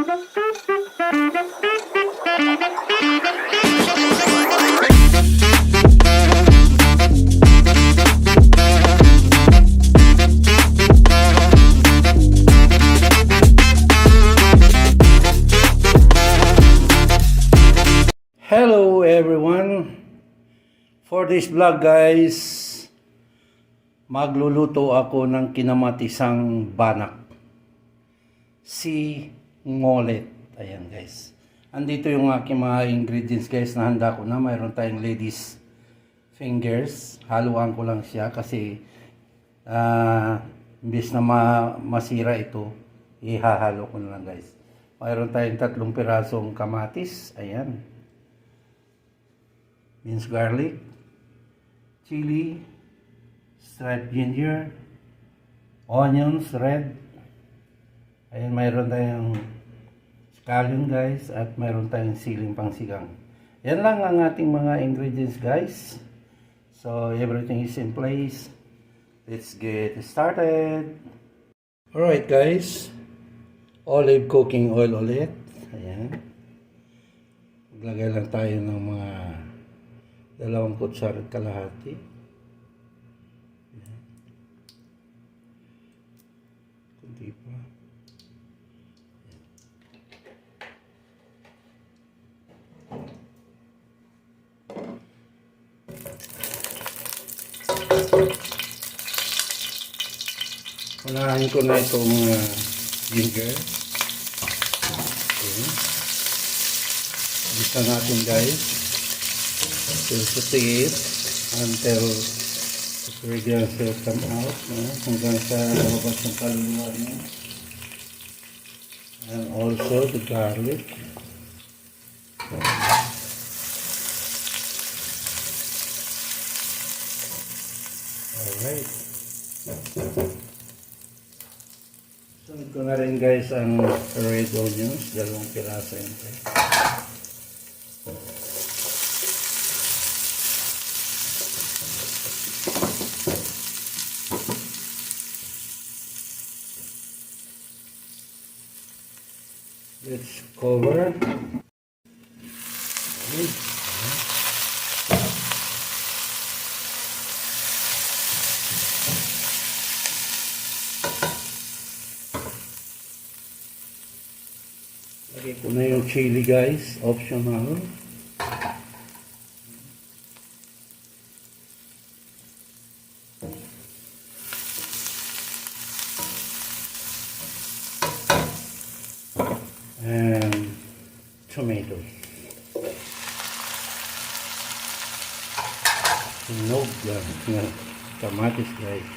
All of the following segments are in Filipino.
Hello everyone! For this vlog guys, magluluto ako ng kinamatisang banak. Si ngolet. Ayan guys. Andito yung aking mga ingredients guys na handa ko na. Mayroon tayong ladies fingers. Haluan ko lang siya kasi imbis na masira ito, ihahalo ko na lang guys. Mayroon tayong 3 pirasong kamatis. Ayan. Minced garlic, chili, striped ginger, onions, red. Ayan, mayroon tayong scallion guys at mayroon tayong siling pangsigang. Yan lang ang ating mga ingredients guys. So everything is in place. Let's get started. Alright guys, olive cooking oil ulit. Ayan. Maglagay lang tayo ng mga 2 kutsara at kalahati. Kunti pa. Unahin ko na itong ginger. Okay. Bisa natin guys. We'll saute it until the fragrance will come out, hanggang sa lumabas ng kaluluwa niya. And also the garlic. Alright. Sunod ko na rin guys ang red onions, 2 piraso yun. Let's cover. Lagay ko na yung chili guys, optional. And tomatoes. No kamatis guys.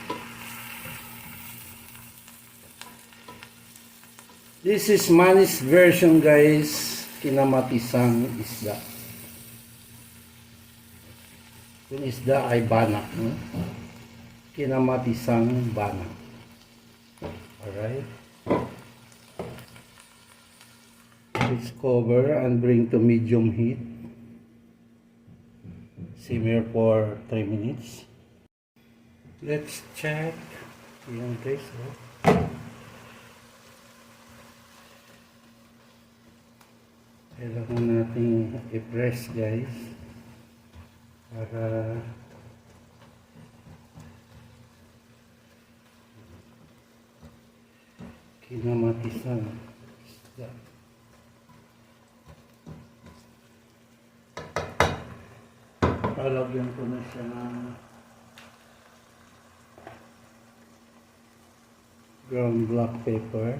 This is Manny's version guys, kinamatisang isda. Yung isda ay banak, kinamatisang banak. Alright. Let's cover and bring to medium heat. Simmer for 3 minutes. Let's check. Ayan guys. Kailangan natin i-press guys para kinamatisang isda. Lalagyan ko na siya ng ground black pepper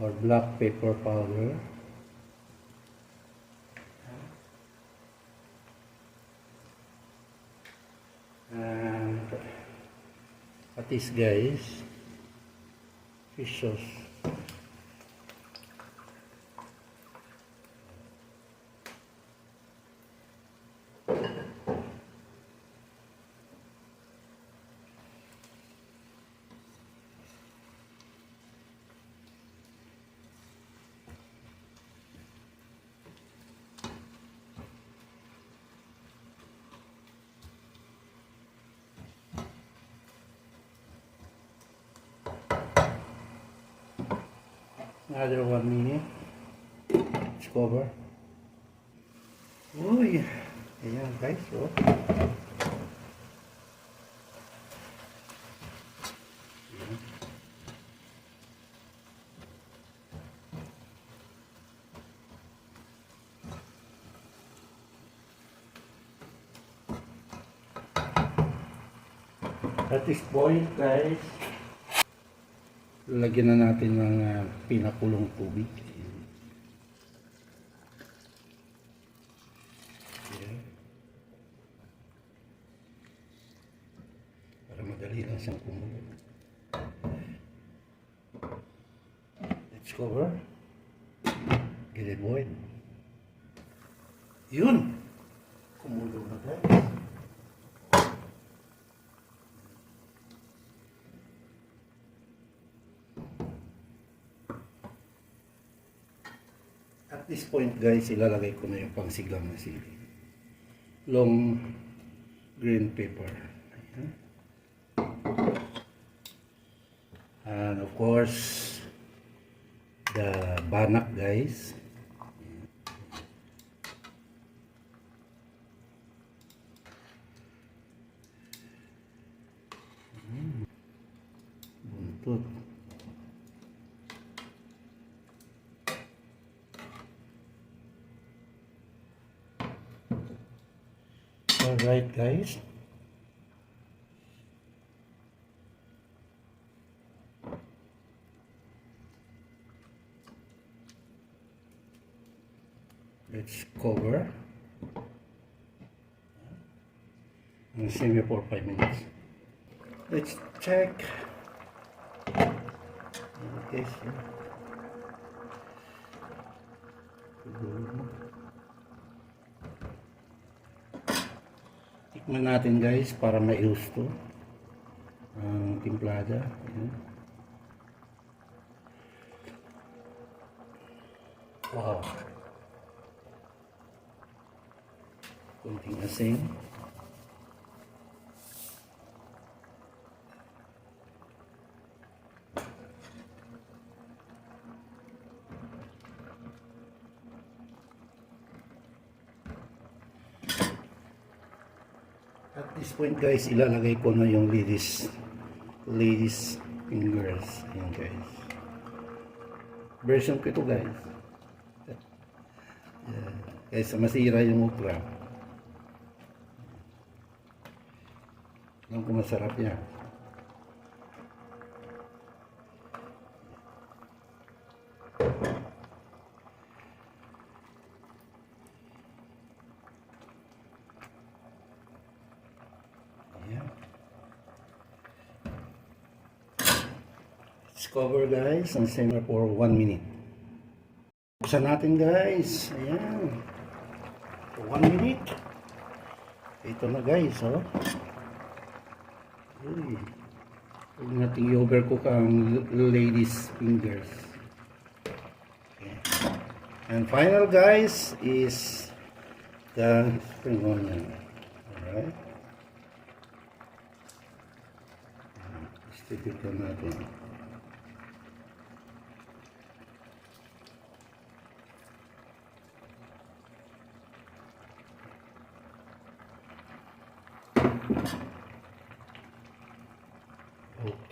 or black pepper powder. And patis guys, fish sauce. Another 1 minute. Let's cover. Uy. Ayan guys. Oh. At this point guys, lagyan na natin ng pinakulong tubig. Ayan. Para madali lang siyang kumulo. Let's cover. Get it boiled. Yun! Kumulo na guys. At this point guys, ilalagay ko na yung pangsiglang na sili. Long green pepper. Ayan. And of course, the banak guys. Buntot. Alright guys. Let's cover and simmer for 5 minutes. Let's check. Okay, so tikman natin guys para maiusto ang timplada. Ayan. Wow. Kunting asin. At this point guys, ilalagay ko na yung ladies fingers. Ayan guys. Version ko ito guys. Yeah. Kaysa masira yung okra. Alam ko masarap yan. Let's cover guys and simmer for 1 minute. Buksan natin guys. Ayan. For 1 minute. Ito na guys, oh. Uy. Huwag natin i-overcook ang ladies fingers. Okay. And final guys is the spring onion. Alright. Stipit lang natin.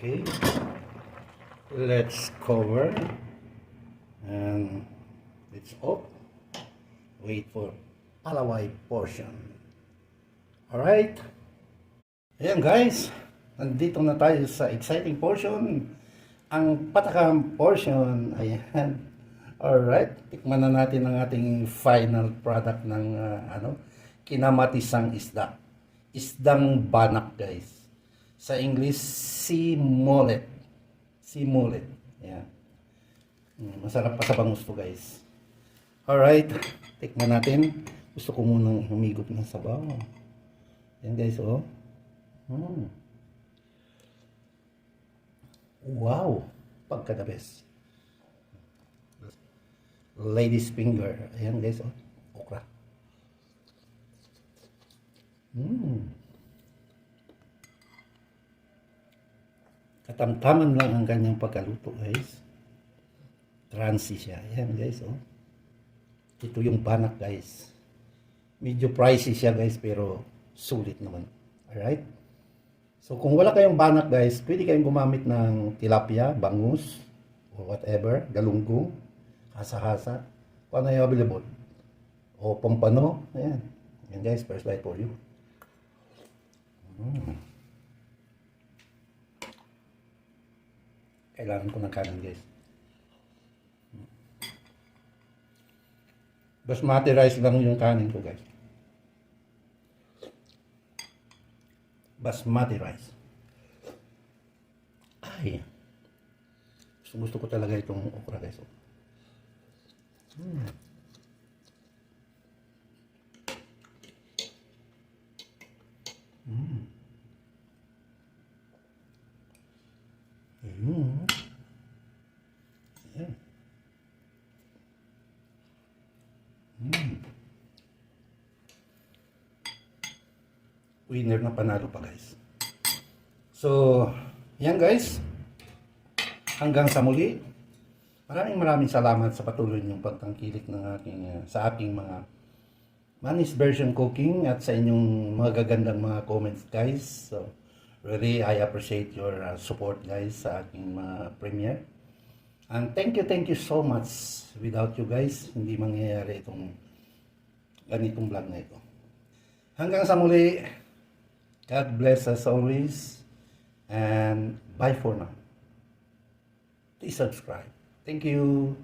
Okay, let's cover and let's wait for palaway portion. Alright, ayan guys, nandito na tayo sa exciting portion, ang patakam portion. Ayan. Alright, tikman na natin ang ating final product ng kinamatisang isda, isdang banak guys. Sa English, sea mullet. Sea mullet. Ayan. Masarap pa sa bangus to guys. Alright. Tikman natin. Gusto ko munang humigop ng sabaw. Ayan guys, oh. Wow. Pagka the best. Ladies finger. Ayan guys, oh. Okra. Katamtaman lang ang kanyang pagkaluto guys. Transi siya. Ayan guys, oh. Ito yung banak guys. Medyo pricey siya guys, pero sulit naman. Alright? So kung wala kayong banak guys, pwede kayong gumamit ng tilapia, bangus, or whatever, galunggong, hasa-hasa. Kung ano yung available. O pompano. Ayan. Ayan guys, first bite for you. Kailangan ko ng kanin guys. Basmati rice lang yung kanin ko guys. Basmati rice. Ay. Gusto ko talaga itong okra guys. Ayan. Winner na panalo pa guys. So, yan guys. Hanggang sa muli. Maraming salamat sa patuloy niyong pagtangkilik ng sa aking mga Manny's Version Cooking at sa inyong mga gagandang mga comments guys. So, really I appreciate your support guys sa aking mga premiere. And thank you so much. Without you guys, hindi mangyayari itong ganitong vlog na ito. Hanggang sa muli. God bless as always. And bye for now. Please subscribe. Thank you.